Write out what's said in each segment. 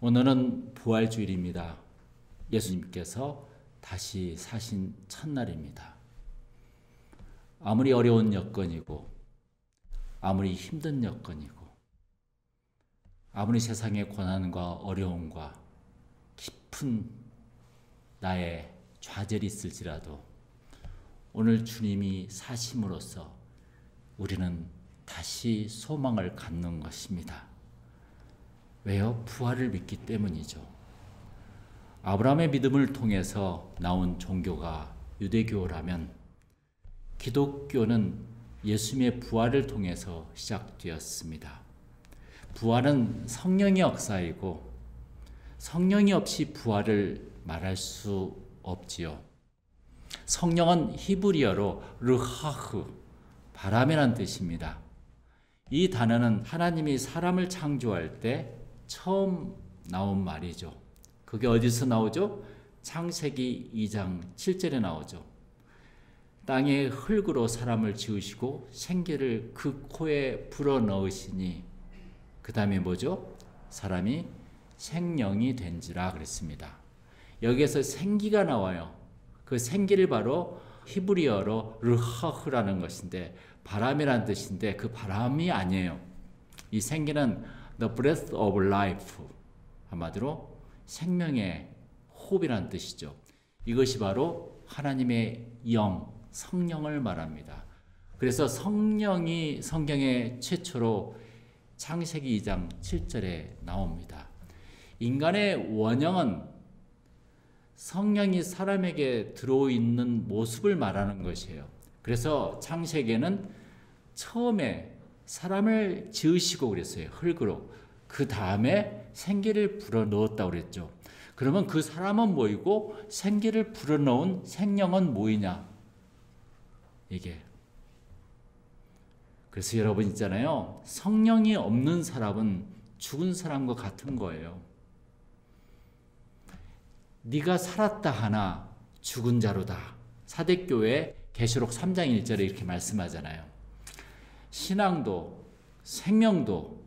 오늘은 부활주일입니다. 예수님께서 다시 사신 첫날입니다. 아무리 어려운 여건이고 아무리 힘든 여건이고 아무리 세상의 고난과 어려움과 깊은 나의 좌절이 있을지라도 오늘 주님이 사심으로써 우리는 다시 소망을 갖는 것입니다. 왜요? 부활을 믿기 때문이죠. 아브라함의 믿음을 통해서 나온 종교가 유대교라면 기독교는 예수님의 부활을 통해서 시작되었습니다. 부활은 성령의 역사이고 성령이 없이 부활을 말할 수 없지요. 성령은 히브리어로 르하흐, 바람이란 뜻입니다. 이 단어는 하나님이 사람을 창조할 때 처음 나온 말이죠. 그게 어디서 나오죠? 창세기 2장 7절에 나오죠. 땅의 흙으로 사람을 지으시고 생기를 그 코에 불어넣으시니 그 다음에 뭐죠? 사람이 생명이 된지라 그랬습니다. 여기에서 생기가 나와요. 그 생기를 바로 히브리어로 르하흐라는 것인데 바람이란 뜻인데 그 바람이 아니에요. 이 생기는 The breath of life, 한마디로 생명의 호흡이라는 뜻이죠. 이것이 바로 하나님의 영, 성령을 말합니다. 그래서 성령이 성경의 최초로 창세기 2장 7절에 나옵니다. 인간의 원형은 성령이 사람에게 들어있는 모습을 말하는 것이에요. 그래서 창세기에는 처음에 사람을 지으시고 그랬어요. 흙으로. 그 다음에 생기를 불어넣었다고 그랬죠. 그러면 그 사람은 뭐이고 생기를 불어넣은 생명은 뭐이냐? 이게. 그래서 여러분 있잖아요. 성령이 없는 사람은 죽은 사람과 같은 거예요. 네가 살았다 하나 죽은 자로다. 사대교회 계시록 3장 1절에 이렇게 말씀하잖아요. 신앙도 생명도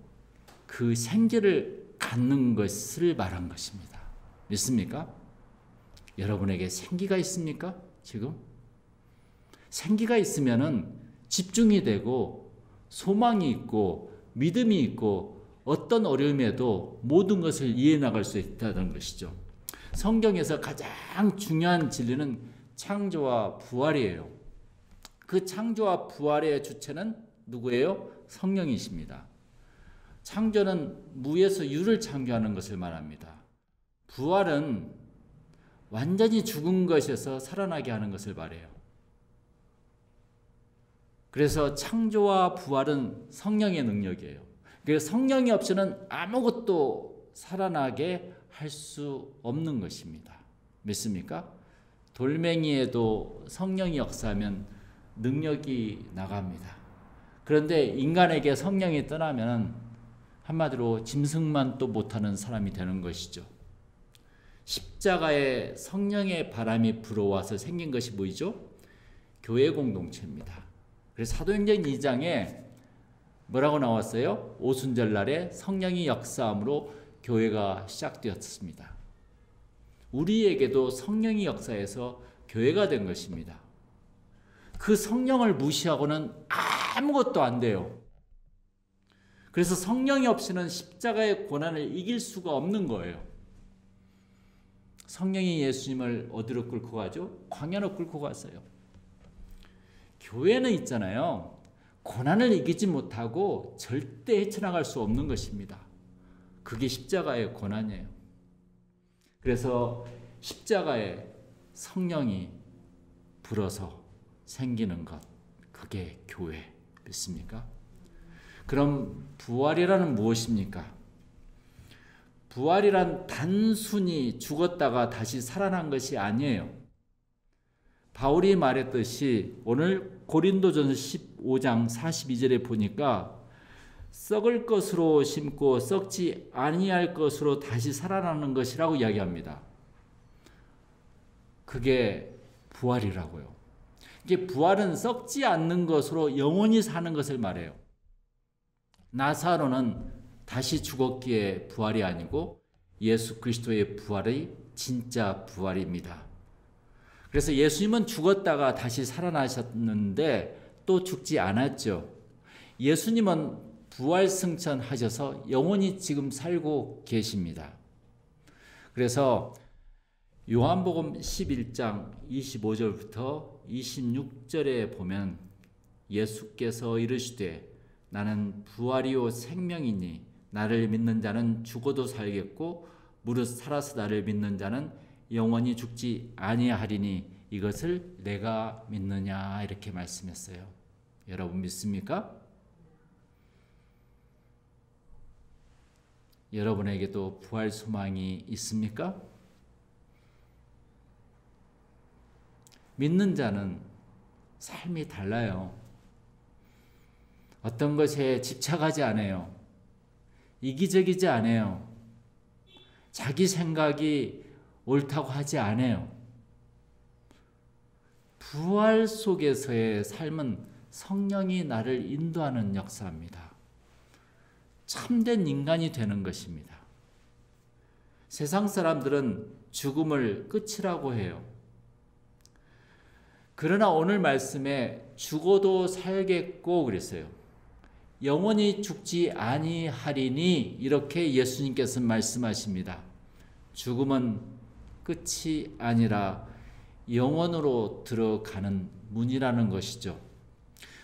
그 생기를 갖는 것을 말한 것입니다. 믿습니까? 여러분에게 생기가 있습니까? 지금? 생기가 있으면은 집중이 되고 소망이 있고 믿음이 있고 어떤 어려움에도 모든 것을 이해 나갈 수 있다는 것이죠. 성경에서 가장 중요한 진리는 창조와 부활이에요. 그 창조와 부활의 주체는 누구예요? 성령이십니다. 창조는 무에서 유를 창조하는 것을 말합니다. 부활은 완전히 죽은 것에서 살아나게 하는 것을 말해요. 그래서 창조와 부활은 성령의 능력이에요. 그래서 성령이 없이는 아무것도 살아나게 할 수 없는 것입니다. 믿습니까? 돌멩이에도 성령이 역사하면 능력이 나갑니다. 그런데 인간에게 성령이 떠나면 한마디로 짐승만 또 못하는 사람이 되는 것이죠. 십자가에 성령의 바람이 불어와서 생긴 것이 뭐이죠? 교회 공동체입니다. 그래서 사도행전 2장에 뭐라고 나왔어요? 오순절 날에 성령이 역사함으로 교회가 시작되었습니다. 우리에게도 성령이 역사해서 교회가 된 것입니다. 그 성령을 무시하고는 아무것도 안 돼요. 그래서 성령이 없이는 십자가의 고난을 이길 수가 없는 거예요. 성령이 예수님을 어디로 끌고 가죠? 광야로 끌고 갔어요. 교회는 있잖아요. 고난을 이기지 못하고 절대 헤쳐나갈 수 없는 것입니다. 그게 십자가의 고난이에요. 그래서 십자가에 성령이 불어서 생기는 것, 그게 교회. 믿습니까? 그럼 부활이라는 무엇입니까? 부활이란 단순히 죽었다가 다시 살아난 것이 아니에요. 바울이 말했듯이 오늘 고린도전서 15장 42절에 보니까 썩을 것으로 심고 썩지 아니할 것으로 다시 살아나는 것이라고 이야기합니다. 그게 부활이라고요. 이게 부활은 썩지 않는 것으로 영원히 사는 것을 말해요. 나사로는 다시 죽었기에 부활이 아니고 예수 그리스도의 부활이 진짜 부활입니다. 그래서 예수님은 죽었다가 다시 살아나셨는데 또 죽지 않았죠. 예수님은 부활 승천하셔서 영원히 지금 살고 계십니다. 그래서 요한복음 11장 25절부터 26절에 보면 예수께서 이르시되 나는 부활이요 생명이니 나를 믿는 자는 죽어도 살겠고 무릇 살아서 나를 믿는 자는 영원히 죽지 아니하리니 이것을 내가 믿느냐 이렇게 말씀했어요. 여러분 믿습니까? 여러분에게도 부활 소망이 있습니까? 믿는 자는 삶이 달라요. 어떤 것에 집착하지 않아요. 이기적이지 않아요. 자기 생각이 옳다고 하지 않아요. 부활 속에서의 삶은 성령이 나를 인도하는 역사입니다. 참된 인간이 되는 것입니다. 세상 사람들은 죽음을 끝이라고 해요. 그러나 오늘 말씀에 죽어도 살겠고 그랬어요. 영원히 죽지 아니하리니 이렇게 예수님께서 말씀하십니다. 죽음은 끝이 아니라 영원으로 들어가는 문이라는 것이죠.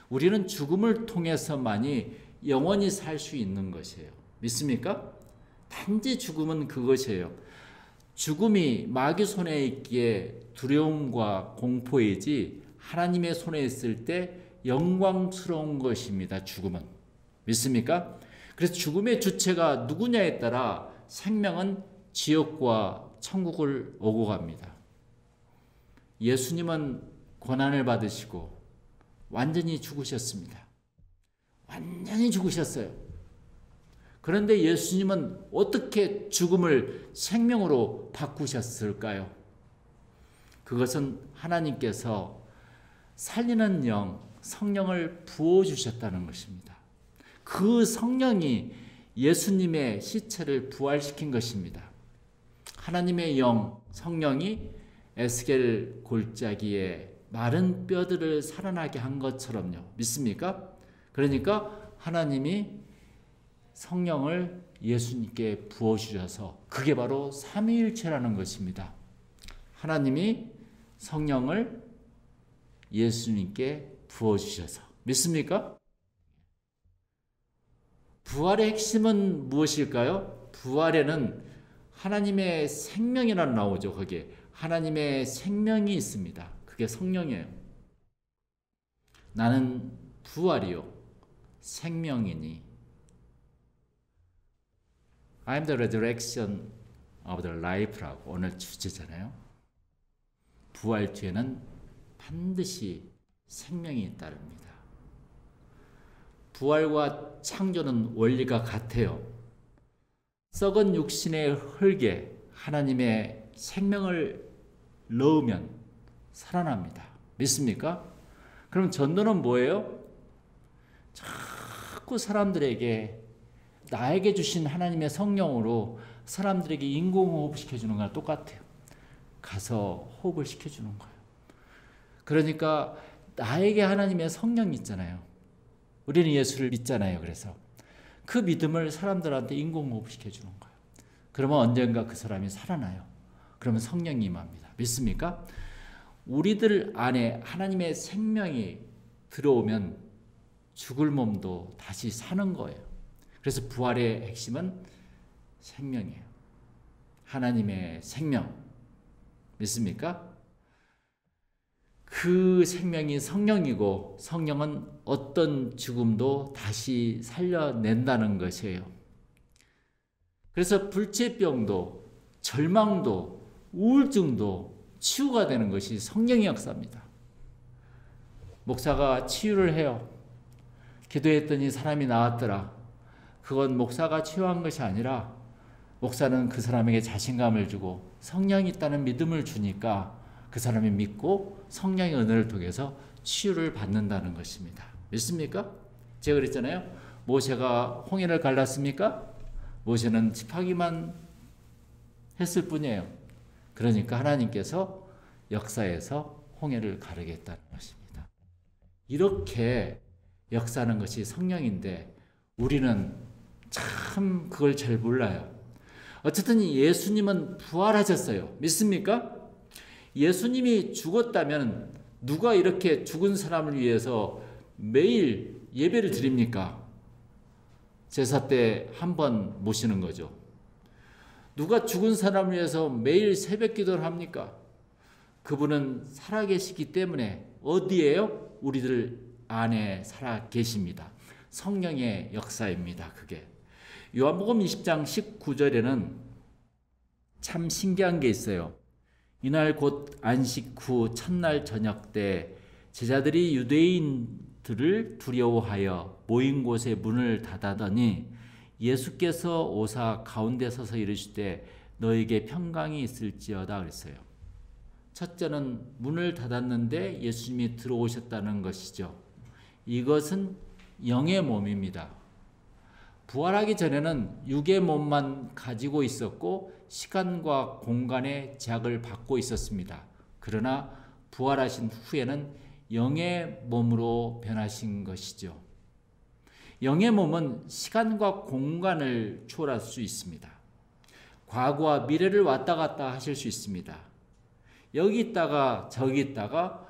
우리는 죽음을 통해서만이 영원히 살 수 있는 것이에요. 믿습니까? 단지 죽음은 그것이에요. 죽음이 마귀 손에 있기에 두려움과 공포이지 하나님의 손에 있을 때 영광스러운 것입니다. 죽음은. 믿습니까? 그래서 죽음의 주체가 누구냐에 따라 생명은 지옥과 천국을 오고 갑니다. 예수님은 고난을 받으시고 완전히 죽으셨습니다. 완전히 죽으셨어요. 그런데 예수님은 어떻게 죽음을 생명으로 바꾸셨을까요? 그것은 하나님께서 살리는 영, 성령을 부어주셨다는 것입니다. 그 성령이 예수님의 시체를 부활시킨 것입니다. 하나님의 영, 성령이 에스겔 골짜기에 마른 뼈들을 살아나게 한 것처럼요. 믿습니까? 그러니까 하나님이 성령을 예수님께 부어주셔서 그게 바로 삼위일체라는 것입니다. 하나님이 성령을 예수님께 부어주셔서. 믿습니까? 부활의 핵심은 무엇일까요? 부활에는 하나님의 생명이라는 나오죠. 거기에 하나님의 생명이 있습니다. 그게 성령이에요. 나는 부활이요 생명이니 I'm the resurrection of the life라고 오늘 주제잖아요. 부활 뒤에는 반드시 생명이 따릅니다. 부활과 창조는 원리가 같아요. 썩은 육신의 흙에 하나님의 생명을 넣으면 살아납니다. 믿습니까? 그럼 전도는 뭐예요? 자꾸 사람들에게 나에게 주신 하나님의 성령으로 사람들에게 인공호흡 시켜주는 거랑 똑같아요. 가서 호흡을 시켜주는 거예요. 그러니까 나에게 하나님의 성령이 있잖아요. 우리는 예수를 믿잖아요. 그래서 그 믿음을 사람들한테 인공호흡 시켜주는 거예요. 그러면 언젠가 그 사람이 살아나요. 그러면 성령이 임합니다. 믿습니까? 우리들 안에 하나님의 생명이 들어오면 죽을 몸도 다시 사는 거예요. 그래서 부활의 핵심은 생명이에요. 하나님의 생명. 믿습니까? 그 생명이 성령이고 성령은 어떤 죽음도 다시 살려낸다는 것이에요. 그래서 불치병도 절망도 우울증도 치유가 되는 것이 성령의 역사입니다. 목사가 치유를 해요. 기도했더니 사람이 나았더라. 그건 목사가 치유한 것이 아니라 목사는 그 사람에게 자신감을 주고 성령이 있다는 믿음을 주니까 그 사람이 믿고 성령의 은혜를 통해서 치유를 받는다는 것입니다. 믿습니까? 제가 그랬잖아요. 모세가 홍해를 갈랐습니까? 모세는 지팡이만 했을 뿐이에요. 그러니까 하나님께서 역사에서 홍해를 가르겠다는 것입니다. 이렇게 역사하는 것이 성령인데 우리는 참 그걸 잘 몰라요. 어쨌든 예수님은 부활하셨어요. 믿습니까? 예수님이 죽었다면 누가 이렇게 죽은 사람을 위해서 매일 예배를 드립니까? 제사 때 한 번 모시는 거죠. 누가 죽은 사람을 위해서 매일 새벽 기도를 합니까? 그분은 살아계시기 때문에 어디에요? 우리들 안에 살아계십니다. 성령의 역사입니다. 그게. 요한복음 20장 19절에는 참 신기한 게 있어요. 이날 곧 안식 후 첫날 저녁 때 제자들이 유대인들을 두려워하여 모인 곳에 문을 닫았더니 예수께서 오사 가운데 서서 이르시되 너에게 평강이 있을지어다 그랬어요. 첫째는 문을 닫았는데 예수님이 들어오셨다는 것이죠. 이것은 영의 몸입니다. 부활하기 전에는 육의 몸만 가지고 있었고 시간과 공간의 제약을 받고 있었습니다. 그러나 부활하신 후에는 영의 몸으로 변하신 것이죠. 영의 몸은 시간과 공간을 초월할 수 있습니다. 과거와 미래를 왔다 갔다 하실 수 있습니다. 여기 있다가 저기 있다가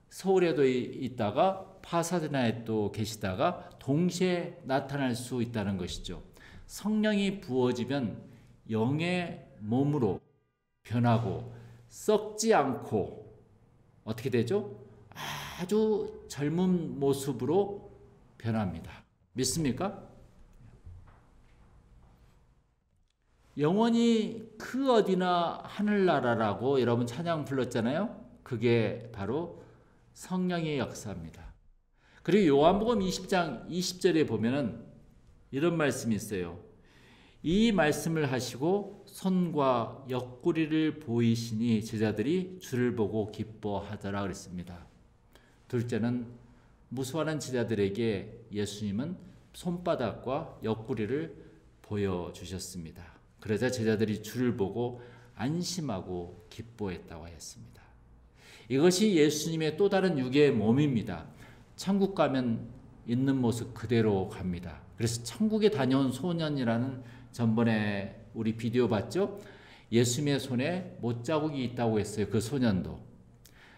서울에도 있다가 파사드나에 또 계시다가 동시에 나타날 수 있다는 것이죠. 성령이 부어지면 영의 몸으로 변하고 썩지 않고 어떻게 되죠? 아주 젊은 모습으로 변합니다. 믿습니까? 영원히 그 어디나 하늘나라라고 여러분 찬양 불렀잖아요. 그게 바로 성령의 역사입니다. 그리고 요한복음 20장 20절에 보면은 이런 말씀이 있어요. 이 말씀을 하시고 손과 옆구리를 보이시니 제자들이 주를 보고 기뻐하더라 그랬습니다. 둘째는 무수하는 제자들에게 예수님은 손바닥과 옆구리를 보여주셨습니다. 그러자 제자들이 주를 보고 안심하고 기뻐했다고 했습니다. 이것이 예수님의 또 다른 육의 몸입니다. 천국 가면 있는 모습 그대로 갑니다. 그래서 천국에 다녀온 소년이라는 전번에 우리 비디오 봤죠? 예수님의 손에 못자국이 있다고 했어요. 그 소년도.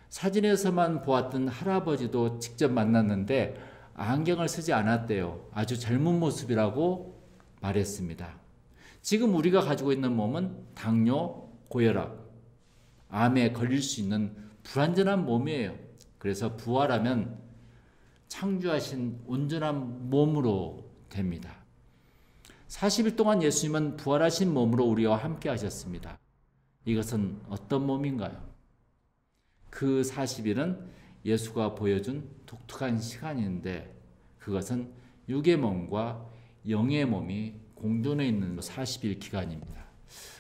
사진에서만 보았던 할아버지도 직접 만났는데 안경을 쓰지 않았대요. 아주 젊은 모습이라고 말했습니다. 지금 우리가 가지고 있는 몸은 당뇨, 고혈압, 암에 걸릴 수 있는 불완전한 몸이에요. 그래서 부활하면 창조하신 온전한 몸으로 됩니다. 40일 동안 예수님은 부활하신 몸으로 우리와 함께 하셨습니다. 이것은 어떤 몸인가요? 그 40일은 예수가 보여준 독특한 시간인데 그것은 육의 몸과 영의 몸이 공존해 있는 40일 기간입니다.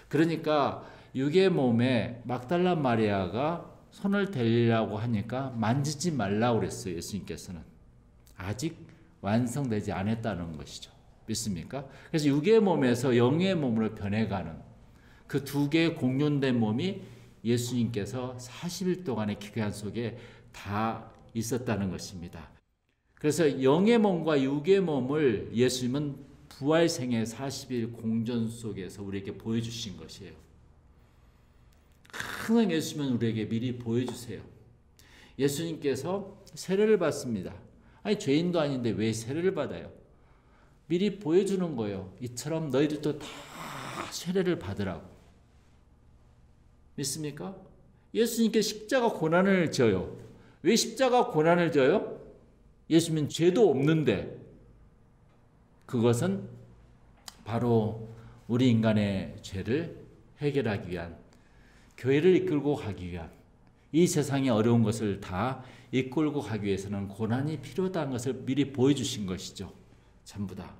그러니까 육의 몸에 막달라 마리아가 손을 대려고 하니까 만지지 말라고 그랬어요. 예수님께서는. 아직 완성되지 않았다는 것이죠. 믿습니까? 그래서 육의 몸에서 영의 몸으로 변해가는 그 두 개의 공존된 몸이 예수님께서 40일 동안의 기간 속에 다 있었다는 것입니다. 그래서 영의 몸과 육의 몸을 예수님은 부활생의 40일 공존 속에서 우리에게 보여주신 것이에요. 항상 예수님은 우리에게 미리 보여주세요. 예수님께서 세례를 받습니다. 아니 죄인도 아닌데 왜 세례를 받아요? 미리 보여주는 거예요. 이처럼 너희들도 다 세례를 받으라고. 믿습니까? 예수님께 십자가 고난을 져요. 왜 십자가 고난을 져요? 예수님은 죄도 없는데 그것은 바로 우리 인간의 죄를 해결하기 위한 교회를 이끌고 가기 위한 이 세상의 어려운 것을 다 이끌고 가기 위해서는 고난이 필요하다는 것을 미리 보여주신 것이죠. 전부 다.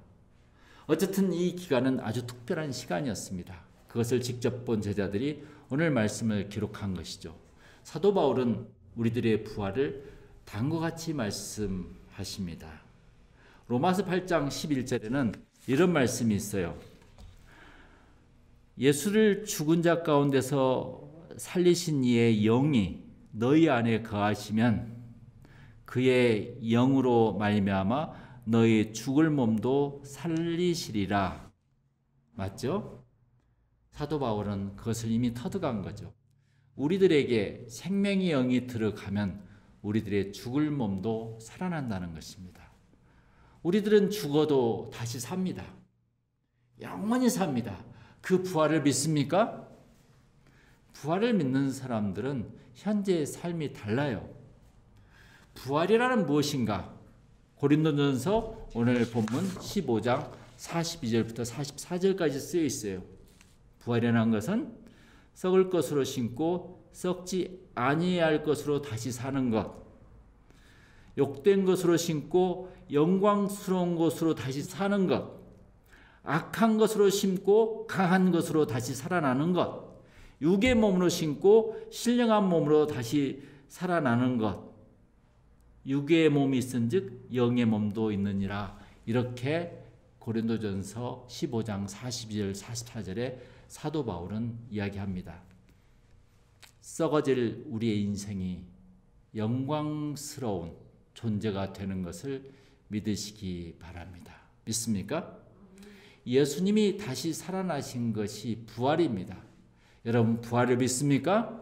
어쨌든 이 기간은 아주 특별한 시간이었습니다. 그것을 직접 본 제자들이 오늘 말씀을 기록한 것이죠. 사도 바울은 우리들의 부활을 다음과 같이 말씀하십니다. 로마서 8장 11절에는 이런 말씀이 있어요. 예수를 죽은 자 가운데서 살리신 이의 영이 너희 안에 거하시면 그의 영으로 말미암아 너희 죽을 몸도 살리시리라. 맞죠? 사도 바울은 그것을 이미 터득한 거죠. 우리들에게 생명의 영이 들어가면 우리들의 죽을 몸도 살아난다는 것입니다. 우리들은 죽어도 다시 삽니다. 영원히 삽니다. 그 부활을 믿습니까? 부활을 믿는 사람들은 현재의 삶이 달라요. 부활이라는 무엇인가? 고린도전서 오늘 본문 15장 42절부터 44절까지 쓰여 있어요. 부활이라는 것은 썩을 것으로 심고 썩지 아니할 것으로 다시 사는 것, 욕된 것으로 심고 영광스러운 것으로 다시 사는 것, 악한 것으로 심고 강한 것으로 다시 살아나는 것, 육의 몸으로 심고 신령한 몸으로 다시 살아나는 것, 육의 몸이 있은즉 영의 몸도 있느니라. 이렇게 고린도전서 15장 42절 44절에 사도 바울은 이야기합니다. 썩어질 우리의 인생이 영광스러운 존재가 되는 것을 믿으시기 바랍니다. 믿습니까? 예수님이 다시 살아나신 것이 부활입니다. 여러분 부활을 믿습니까?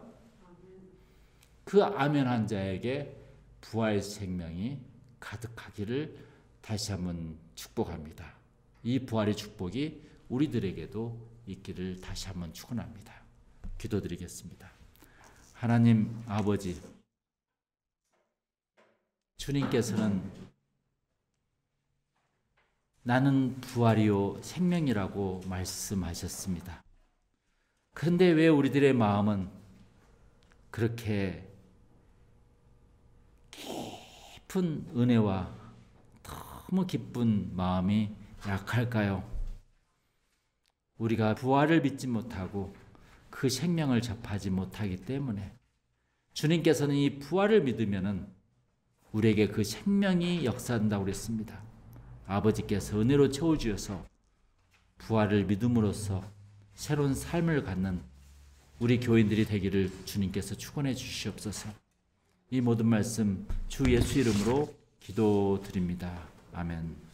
그 아멘한 자에게 부활 생명이 가득하기를 다시 한번 축복합니다. 이 부활의 축복이 우리들에게도 있기를 다시 한번 축원합니다. 기도드리겠습니다. 하나님 아버지, 주님께서는 나는 부활이요 생명이라고 말씀하셨습니다. 그런데 왜 우리들의 마음은 그렇게 깊은 은혜와 너무 기쁜 마음이 약할까요? 우리가 부활을 믿지 못하고 그 생명을 접하지 못하기 때문에 주님께서는 이 부활을 믿으면은 우리에게 그 생명이 역사한다고 그랬습니다. 아버지께서 은혜로 채워주셔서 부활을 믿음으로써 새로운 삶을 갖는 우리 교인들이 되기를 주님께서 축원해 주시옵소서. 이 모든 말씀 주 예수 이름으로 기도드립니다. 아멘.